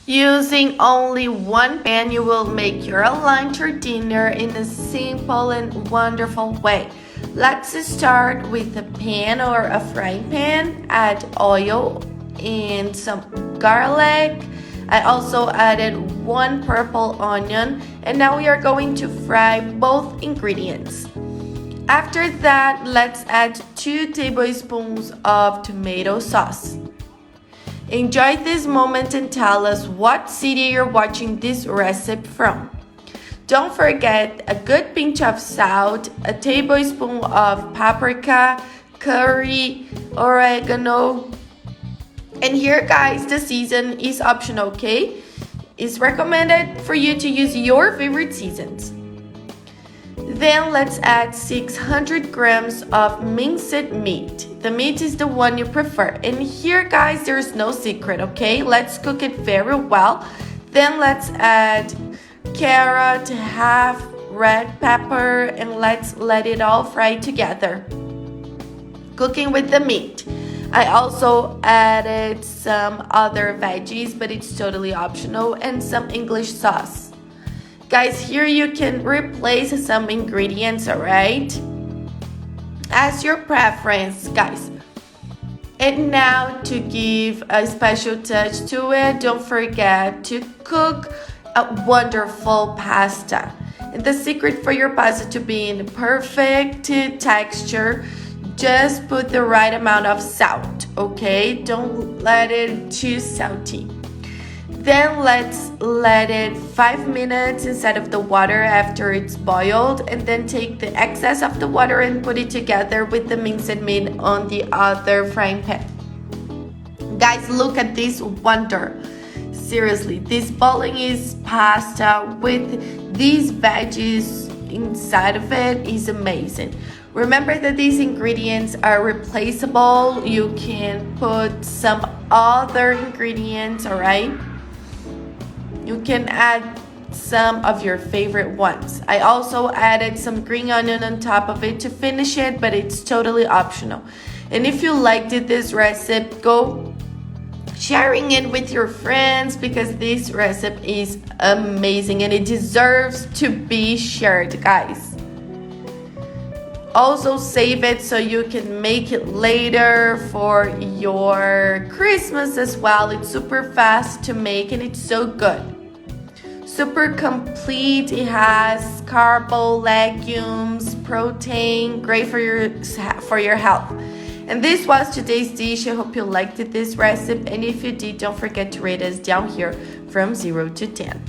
Using only one pan, you will make your lunch or dinner in a simple and wonderful way. Let's start with a pan or a frying pan. Add oil and some garlic. I also added one purple onion, and now we are going to fry both ingredients. After that, let's add 2 tablespoons of tomato sauce. Enjoy this moment and tell us what city you're watching this recipe from. Don't forget a good pinch of salt, a tablespoon of paprika, curry, oregano. And here guys, the season is optional, okay? It's recommended for you to use your favorite seasons. Then let's add 600 grams of minced meat. The meat is the one you prefer. And here guys, there's no secret, okay? Let's cook it very well. Then let's add carrot, half red pepper, and let's let it all fry together. Cooking with the meat. I also added some other veggies, but it's totally optional, and some English sauce. Guys, here you can replace some ingredients, alright? As your preference, guys. And now to give a special touch to it, don't forget to cook a wonderful pasta. And the secret for your pasta to be in perfect texture, just put the right amount of salt, okay? Don't let it too salty. Then let's let it 5 minutes inside of the water after it's boiled, and then take the excess of the water and put it together with the minced meat on the other frying pan. Guys, look at this wonder. Seriously, this bolognese pasta with these veggies inside of it is amazing. Remember that these ingredients are replaceable. You can put some other ingredients, alright? You can add some of your favorite ones. I also added some green onion on top of it to finish it, but it's totally optional. And if you liked this recipe, go sharing it with your friends, because this recipe is amazing and it deserves to be shared, guys. Also save it so you can make it later for your Christmas as well. It's super fast to make and it's so good. Super complete. It has carbo, legumes, protein, great for your health. And this was today's dish. I hope you liked this recipe, and if you did, don't forget to rate us down here from 0 to 10.